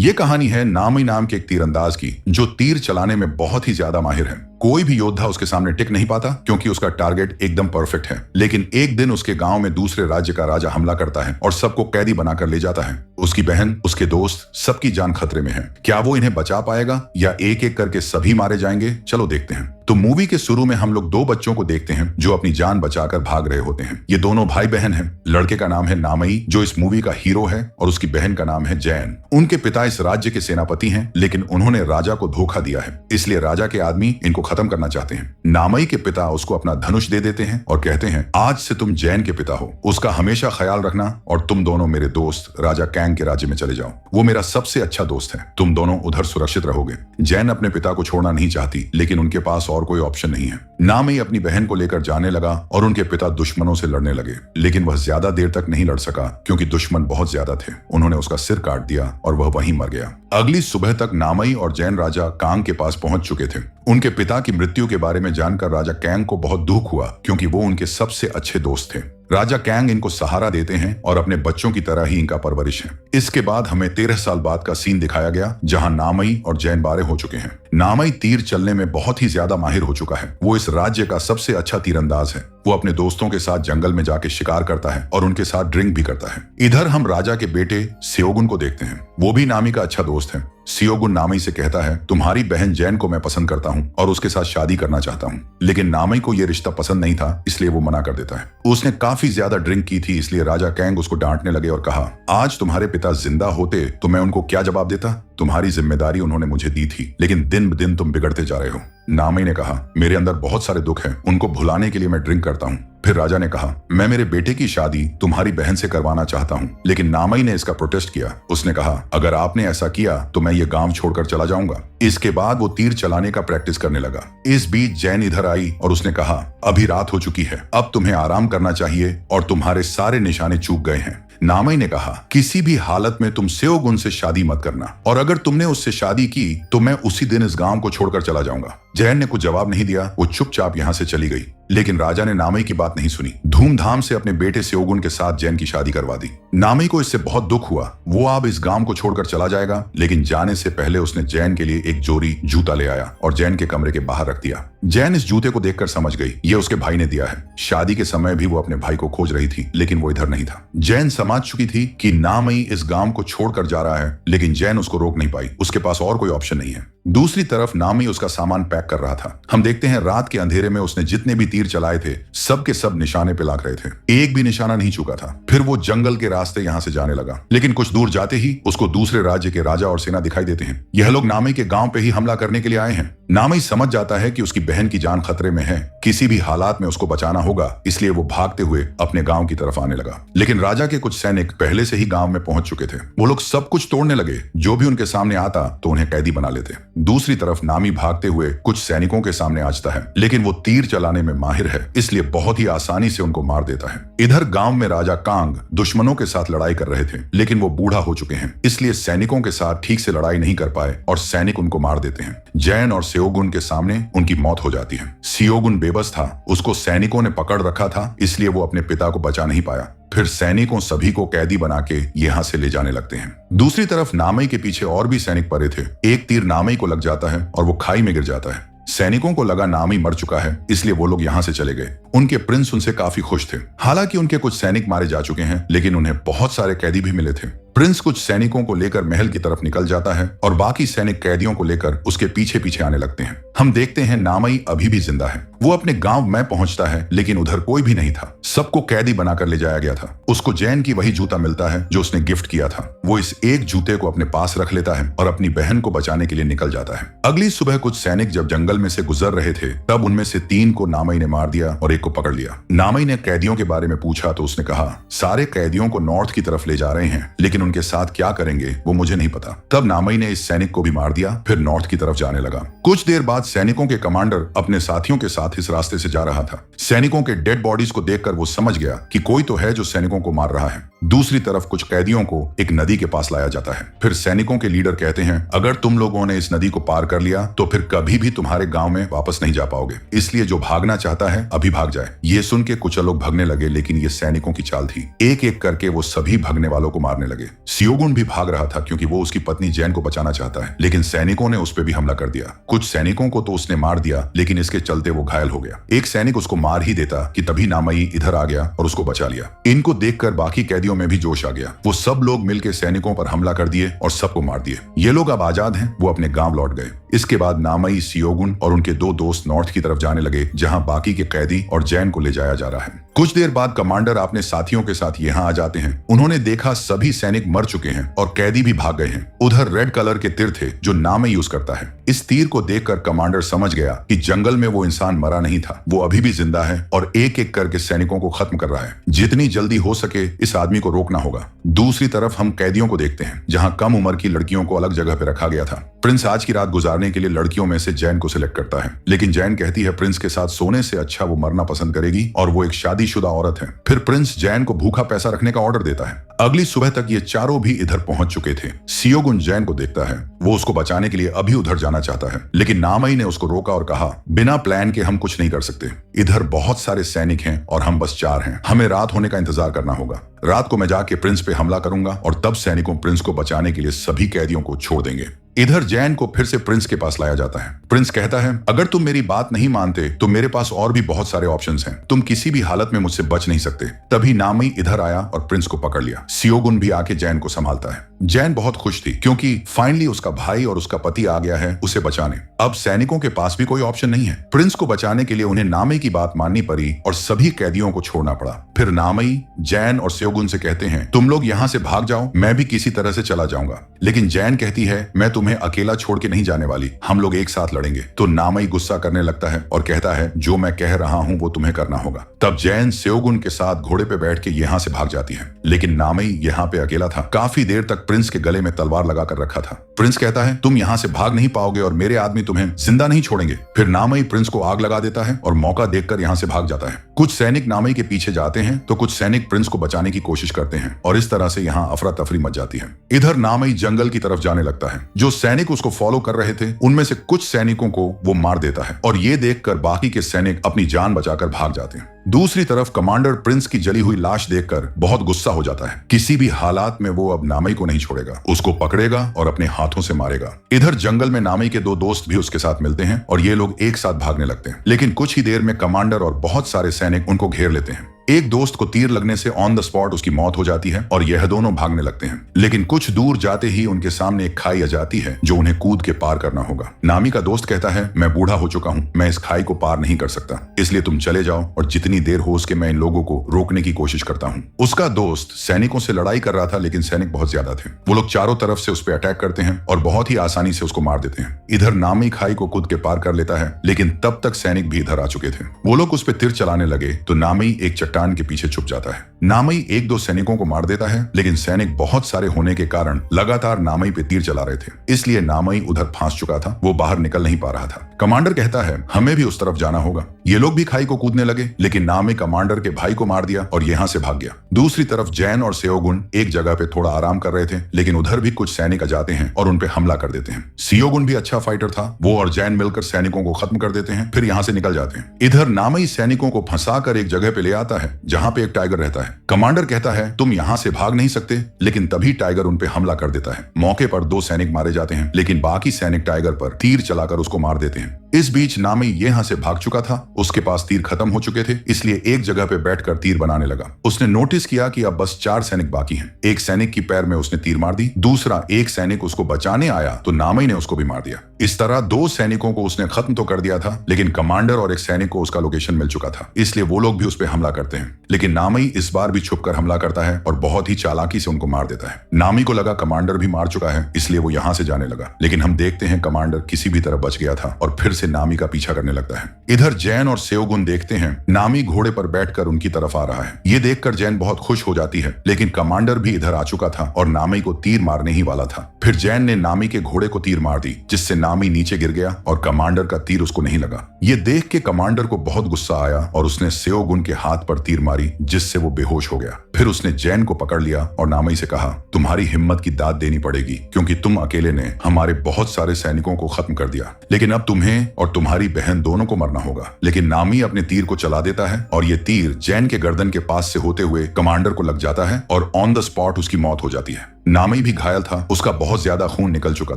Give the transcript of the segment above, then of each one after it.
ये कहानी है नामी नाम के एक तीरंदाज की, जो तीर चलाने में बहुत ही ज्यादा माहिर है। कोई भी योद्धा उसके सामने टिक नहीं पाता क्योंकि उसका टारगेट एकदम परफेक्ट है। लेकिन एक दिन उसके गांव में दूसरे राज्य का राजा हमला करता है और सबको कैदी बनाकर ले जाता है। उसकी बहन, उसके दोस्त, सबकी जान खतरे में है। क्या वो इन्हें बचा पाएगा या एक एक करके सभी मारे जाएंगे? चलो देखते हैं। तो मूवी के शुरू में हम लोग दो बच्चों को देखते हैं जो अपनी जान बचाकर भाग रहे होते हैं। ये दोनों भाई बहन हैं। लड़के का नाम है नामई, जो इस मूवी का हीरो है, और उसकी बहन का नाम है जैन। उनके पिता इस राज्य के सेनापति हैं, लेकिन उन्होंने राजा को धोखा दिया है, इसलिए राजा के आदमी इनको खत्म करना चाहते हैं। नामई के पिता उसको अपना धनुष दे देते हैं और कहते हैं, आज से तुम जैन के पिता हो, उसका हमेशा ख्याल रखना और तुम दोनों मेरे दोस्त राजा कैंग के राज्य में चले जाओ। वो मेरा सबसे अच्छा दोस्त है, तुम दोनों उधर सुरक्षित रहोगे। जैन अपने पिता को छोड़ना नहीं चाहती, लेकिन उनके पास और कोई ऑप्शन नहीं है। नामई अपनी बहन को लेकर जाने लगा और उनके पिता दुश्मनों से लड़ने लगे, लेकिन वह ज्यादा देर तक नहीं लड़ सका क्योंकि दुश्मन बहुत ज्यादा थे। उन्होंने उसका सिर काट दिया और वह वहीं मर गया। अगली सुबह तक नामई और जैन राजा कांग के पास पहुंच चुके थे। उनके पिता की मृत्यु के बारे में जानकर राजा कैंग को बहुत दुख हुआ क्योंकि वो उनके सबसे अच्छे दोस्त थे। राजा कैंग इनको सहारा देते हैं और अपने बच्चों की तरह ही इनका परवरिश है। इसके बाद हमें 13 साल बाद का सीन दिखाया गया, जहां नामई और जैन बारे हो चुके हैं। नामई तीर चलने में बहुत ही ज्यादा माहिर हो चुका है। वो इस राज्य का सबसे अच्छा तीरंदाज है। वो अपने दोस्तों के साथ जंगल में जाके शिकार करता है और उनके साथ ड्रिंक भी करता है। इधर हम राजा के बेटे सियोगुन को देखते हैं। वो भी नामी का अच्छा दोस्त है। सियोगुन नामई से कहता है, तुम्हारी बहन जैन को मैं पसंद करता हूँ और उसके साथ शादी करना चाहता हूँ। लेकिन नामई को यह रिश्ता पसंद नहीं था, इसलिए वो मना कर देता है। उसने काफी ज्यादा ड्रिंक की थी, इसलिए राजा कैंग उसको डांटने लगे और कहा, आज तुम्हारे पिता जिंदा होते तो मैं उनको क्या जवाब देता? तुम्हारी जिम्मेदारी उन्होंने मुझे दी थी, लेकिन दिन ब दिन तुम बिगड़ते जा रहे हो। नामई ने कहा, मेरे अंदर बहुत सारे दुख हैं, उनको भुलाने के लिए मैं ड्रिंक करता हूँ। फिर राजा ने कहा, मैं मेरे बेटे की शादी तुम्हारी बहन से करवाना चाहता हूँ। लेकिन नामई ने इसका प्रोटेस्ट किया। उसने कहा, अगर आपने ऐसा किया तो मैं ये गांव छोड़कर चला जाऊंगा। इसके बाद वो तीर चलाने का प्रैक्टिस करने लगा। इस बीच जैन इधर आई और उसने कहा, अभी रात हो चुकी है, अब तुम्हें आराम करना चाहिए और तुम्हारे सारे निशाने चूक गए हैं। नामई ने कहा, किसी भी हालत में तुम सियोगुन से शादी मत करना, और अगर तुमने उससे शादी की तो मैं उसी दिन इस गांव को छोड़कर चला जाऊंगा। जैन ने कुछ जवाब नहीं दिया, वो चुपचाप यहाँ से चली गई। लेकिन राजा ने नामई की बात नहीं सुनी। धूमधाम से अपने बेटे सियोगुन के साथ जैन की शादी करवा दी। नामई को इससे बहुत दुख हुआ। वो अब इस गांव को छोड़कर चला जाएगा, लेकिन जाने से पहले उसने जैन के लिए एक जोड़ी जूता ले आया और जैन के कमरे के बाहर रख दिया। जैन इस जूते को देखकर समझ गई, ये उसके भाई ने दिया है। शादी के समय भी वो अपने भाई को खोज रही थी, लेकिन वो इधर नहीं था। जैन समझ चुकी थी कि नामई इस गांव को छोड़कर जा रहा है, लेकिन जैन उसको रोक नहीं पाई। उसके पास और कोई ऑप्शन नहीं है। दूसरी तरफ नामई उसका सामान पैक कर रहा था। हम देखते हैं रात के अंधेरे में उसने जितने भी तीर चलाए थे, सब के सब निशाने पे लाग रहे थे। एक भी निशाना नहीं चूका था। फिर वो जंगल के रास्ते यहाँ से जाने लगा, लेकिन कुछ दूर जाते ही उसको दूसरे राज्य के राजा और सेना दिखाई देते हैं। यह लोग नामई के गांव पे ही हमला करने के लिए आए हैं। नामई समझ जाता है कि उसकी बहन की जान खतरे में है, किसी भी हालात में उसको बचाना होगा, इसलिए वो भागते हुए अपने गांव की तरफ आने लगा। लेकिन राजा के कुछ सैनिक पहले से ही गांव में पहुंच चुके थे। वो लोग सब कुछ तोड़ने लगे, जो भी उनके सामने आता तो उन्हें कैदी बना लेते। दूसरी तरफ नामी भागते हुए कुछ सैनिकों के सामने आजता है, लेकिन वो तीर चलाने में माहिर है, इसलिए बहुत ही आसानी से उनको मार देता है। इधर गांव में राजा कांग दुश्मनों के साथ लड़ाई कर रहे थे, लेकिन वो बूढ़ा हो चुके हैं, इसलिए सैनिकों के साथ ठीक से लड़ाई नहीं कर पाए और सैनिक उनको मार देते हैं। जैन और सियोगुन के सामने उनकी मौत हो जाती है। सियोगुन बेबस था, उसको सैनिकों ने पकड़ रखा था, इसलिए वो अपने पिता को बचा नहीं पाया। फिर सैनिकों सभी को कैदी बना के यहाँ से ले जाने लगते हैं। दूसरी तरफ नामई के पीछे और भी सैनिक पड़े थे। एक तीर नामई को लग जाता है और वो खाई में गिर जाता है। सैनिकों को लगा नामई मर चुका है, इसलिए वो लोग यहाँ से चले गए। उनके प्रिंस उनसे काफी खुश थे। हालांकि उनके कुछ सैनिक मारे जा चुके हैं, लेकिन उन्हें बहुत सारे कैदी भी मिले थे। प्रिंस कुछ सैनिकों को लेकर महल की तरफ निकल जाता है और बाकी सैनिक कैदियों को लेकर उसके पीछे पीछे आने लगते हैं। हम देखते हैं नामई अभी भी जिंदा है। वो अपने गांव में पहुंचता है, लेकिन उधर कोई भी नहीं था। सबको कैदी बनाकर ले जाया गया था। उसको जैन की वही जूता मिलता है जो उसने गिफ्ट किया था। वो इस एक जूते को अपने पास रख लेता है और अपनी बहन को बचाने के लिए निकल जाता है। अगली सुबह कुछ सैनिक जब जंगल में से गुजर रहे थे, तब उनमें से 3 को नामई ने मार दिया और एक को पकड़ लिया। नामई ने कैदियों के बारे में पूछा तो उसने कहा, सारे कैदियों को नॉर्थ की तरफ ले जा रहे हैं, लेकिन उनके साथ क्या करेंगे वो मुझे नहीं पता। तब नामई ने इस सैनिक को भी मार दिया, फिर नॉर्थ की तरफ जाने लगा। कुछ देर बाद सैनिकों के कमांडर अपने साथियों के साथ इस रास्ते से जा रहा था। सैनिकों के डेड बॉडीज को देखकर वो समझ गया कि कोई तो है जो सैनिकों को मार रहा है। दूसरी तरफ कुछ कैदियों को एक नदी के पास लाया जाता है। फिर सैनिकों के लीडर कहते हैं, अगर तुम लोगों ने इस नदी को पार कर लिया तो फिर कभी भी तुम्हारे गांव में वापस नहीं जा पाओगे, इसलिए जो भागना चाहता है अभी भाग जाए। ये सुन के कुछ लोग भागने लगे, लेकिन ये सैनिकों की चाल थी। एक एक करके वो सभी भागने वालों को मारने लगे। सियोगुन भी भाग रहा था क्योंकि वो उसकी पत्नी जैन को बचाना चाहता है, लेकिन सैनिकों ने उस पर भी हमला कर दिया। कुछ सैनिकों को तो उसने मार दिया, लेकिन इसके चलते वो घायल हो गया। एक सैनिक उसको मार ही देता कि तभी नामई इधर आ गया और उसको बचा लिया। इनको देखकर बाकी कैदियों में भी जोश आ गया। वो सब लोग मिलकर सैनिकों पर हमला कर दिए और सबको मार दिए। ये लोग अब आजाद हैं, वो अपने गांव लौट गए। इसके बाद नामई, सियोगुन और उनके दो दोस्त नॉर्थ की तरफ जाने लगे, जहां बाकी के कैदी और जैन को ले जाया जा रहा है। कुछ देर बाद कमांडर अपने साथियों के साथ यहाँ आ जाते हैं। उन्होंने देखा सभी सैनिक मर चुके हैं और कैदी भी भाग गए हैं। उधर रेड कलर के तीर थे जो नामई यूज करता है। इस तीर को देखकर कमांडर समझ गया कि जंगल में वो इंसान मरा नहीं था, वो अभी भी जिंदा है और एक एक करके सैनिकों को खत्म कर रहा है। जितनी जल्दी हो सके इस आदमी को रोकना होगा। दूसरी तरफ हम कैदियों को देखते हैं, जहां कम उम्र की लड़कियों को अलग जगह पे रखा गया था। प्रिंस आज की रात गुजारने के लिए लड़कियों में से जैन को सिलेक्ट करता है, लेकिन जैन कहती है प्रिंस के साथ सोने से अच्छा वो मरना पसंद करेगी और वो एक शादीशुदा औरत है। फिर प्रिंस जैन को भूखा पैसा रखने का ऑर्डर देता है। अगली सुबह तक ये चारों भी इधर पहुंच चुके थे। सियोगुन जैन को देखता है, वो उसको बचाने के लिए अभी उधर जाना चाहता है, लेकिन नामई ने उसको रोका और कहा बिना प्लान के हम कुछ नहीं कर सकते। इधर बहुत सारे सैनिक हैं और हम बस 4 हैं। हमें रात होने का इंतजार करना होगा। रात को मैं जाके प्रिंस पे हमला करूंगा और तब सैनिकों प्रिंस को बचाने के लिए सभी कैदियों को छोड़ देंगे। इधर जैन को फिर से प्रिंस के पास लाया जाता है। प्रिंस कहता है अगर तुम मेरी बात नहीं मानते तो मेरे पास और भी बहुत सारे ऑप्शंस हैं। तुम किसी भी हालत में मुझसे बच नहीं सकते। तभी नामई इधर आया और प्रिंस को पकड़ लिया। सियोगुन भी आके जैन को संभालता है। जैन बहुत खुश थी क्योंकि फाइनली उसका भाई और उसका पति आ गया है उसे बचाने। अब सैनिकों के पास भी कोई ऑप्शन नहीं है। प्रिंस को बचाने के लिए उन्हें नामई की बात माननी पड़ी और सभी कैदियों को छोड़ना पड़ा। फिर नामई जैन और सियोगुन से कहते हैं तुम लोग यहाँ से भाग जाओ, मैं भी किसी तरह से चला जाऊंगा। लेकिन जैन कहती है मैं तुम्हें अकेला छोड़ के नहीं जाने वाली, हम लोग एक साथ लड़ेंगे। तो नामई गुस्सा करने लगता है और कहता है जो मैं कह रहा हूँ वो तुम्हें करना होगा। तब जैन सियोगुन के साथ घोड़े पे बैठ के यहाँ से भाग जाती है, लेकिन नामई यहाँ पे अकेला था। काफी देर तक प्रिंस के गले में तलवार लगा कर रखा था। प्रिंस कहता है तुम यहाँ से भाग नहीं पाओगे और मेरे आदमी तुम्हें जिंदा नहीं छोड़ेंगे। फिर नामई प्रिंस को आग लगा देता है और मौका देखकर यहाँ से भाग जाता है। कुछ सैनिक नामई के पीछे जाते हैं तो कुछ सैनिक प्रिंस को बचाने की कोशिश करते हैं और इस तरह से यहाँ अफरा तफरी मच जाती है। इधर नामई जंगल की तरफ जाने लगता है। जो सैनिक उसको फॉलो कर रहे थे उनमें से कुछ सैनिकों को वो मार देता है और ये देखकर बाकी के सैनिक अपनी जान बचाकर भाग जाते हैं। दूसरी तरफ कमांडर प्रिंस की जली हुई लाश देखकर बहुत गुस्सा हो जाता है। किसी भी हालात में वो अब नामई को नहीं छोड़ेगा, उसको पकड़ेगा और अपने हाथों से मारेगा। इधर जंगल में नामई के 2 दोस्त भी उसके साथ मिलते हैं और ये लोग एक साथ भागने लगते हैं, लेकिन कुछ ही देर में कमांडर और बहुत सारे सैनिक उनको घेर लेते हैं। एक दोस्त को तीर लगने से ऑन द स्पॉट उसकी मौत हो जाती है और यह दोनों भागने लगते हैं, लेकिन कुछ दूर जाते ही उनके सामने एक खाई आ जाती है जो उन्हें कूद के पार करना होगा। नामी का दोस्त कहता है मैं बूढ़ा हो चुका हूँ, मैं इस खाई को पार नहीं कर सकता, इसलिए तुम चले जाओ और जितनी देर हो उसके मैं इन लोगों को रोकने की कोशिश करता हूँ। उसका दोस्त सैनिकों से लड़ाई कर रहा था, लेकिन सैनिक बहुत ज्यादा थे। वो लोग चारों तरफ से उस पर अटैक करते हैं और बहुत ही आसानी से उसको मार देते हैं। इधर नामी खाई को कूद के पार कर लेता है, लेकिन तब तक सैनिक भी इधर आ चुके थे। वो लोग उस पर तीर चलाने लगे तो नामी एक चट्टान के पीछे छुप जाता है। नामई 1-2 सैनिकों को मार देता है, लेकिन सैनिक बहुत सारे होने के कारण लगातार नामई पे तीर चला रहे थे, इसलिए नामई उधर फांस चुका था, वो बाहर निकल नहीं पा रहा था। कमांडर कहता है हमें भी उस तरफ जाना होगा। ये लोग भी खाई को कूदने लगे, लेकिन नामई कमांडर के भाई को मार दिया और यहाँ से भाग गया। दूसरी तरफ जैन और सियोगुन एक जगह पे थोड़ा आराम कर रहे थे, लेकिन उधर भी कुछ सैनिक आ जाते हैं और उन पे हमला कर देते हैं। सियोगुन भी अच्छा फाइटर था, वो और जैन मिलकर सैनिकों को खत्म कर देते हैं, फिर यहाँ से निकल जाते हैं। इधर नामई सैनिकों को फंसा कर एक जगह पे ले आता है जहाँ पे एक टाइगर रहता है। कमांडर कहता है तुम यहाँ से भाग नहीं सकते, लेकिन तभी टाइगर उन पे हमला कर देता है। मौके पर 2 सैनिक मारे जाते हैं, लेकिन बाकी सैनिक टाइगर पर तीर चलाकर उसको मार देते हैं। इस बीच नामई यहाँ से भाग चुका था, उसके पास तीर खत्म हो चुके थे, इसलिए एक जगह पे बैठकर तीर बनाने लगा। उसने नोटिस किया कि अब बस 4 सैनिक बाकी हैं। एक सैनिक की पैर में उसने तीर मार दी, दूसरा एक सैनिक उसको बचाने आया तो नामई ने उसको भी मार दिया। इस तरह 2 सैनिकों को उसने खत्म तो कर दिया था, लेकिन कमांडर और एक सैनिक को उसका लोकेशन मिल चुका था, इसलिए वो लोग भी उस पर हमला करते हैं। लेकिन नामई इस बार भी छुपकर हमला करता है और बहुत ही चालाकी से उनको मार देता है। नामी को लगा कमांडर भी मार चुका है, इसलिए वो यहाँ से जाने लगा, लेकिन हम देखते हैं कमांडर किसी भी तरह बच गया था और फिर से नामी का पीछा करने लगता है। इधर जैन और सियोगुन देखते हैं नामी घोड़े पर बैठकर उनकी तरफ आ रहा है। ये देखकर जैन बहुत खुश हो जाती है, लेकिन कमांडर भी इधर आ चुका था और नामी को तीर मारने ही वाला था। फिर जैन ने नामी के घोड़े को तीर मार दी, जिससे नामी नीचे गिर गया और कमांडर का तीर उसको नहीं लगा। ये देख के कमांडर को बहुत गुस्सा आया और उसने सियोगुन के हाथ पर तीर मारी, जिससे वो बेहोश हो गया। फिर उसने जैन को पकड़ लिया और नामई से कहा तुम्हारी हिम्मत की दाद देनी पड़ेगी, क्योंकि तुम अकेले ने हमारे बहुत सारे सैनिकों को खत्म कर दिया, लेकिन अब तुम्हें तुम्हें और तुम्हारी बहन दोनों को मरना होगा। लेकिन नामी अपने तीर को चला देता है और ये तीर जैन के गर्दन के पास से होते हुए कमांडर को लग जाता है और ऑन द स्पॉट उसकी मौत हो जाती है। नामी भी घायल था, उसका बहुत ज्यादा खून निकल चुका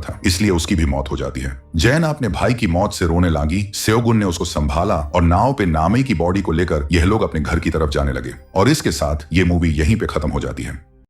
था, इसलिए उसकी भी मौत हो जाती है। जैन अपने भाई की मौत से रोने लगी। सेओगुन ने उसको संभाला और नाव पे नामी की बॉडी को लेकर यह लोग अपने घर की तरफ जाने लगे और इसके साथ ये मूवी यहीं पे खत्म हो जाती है।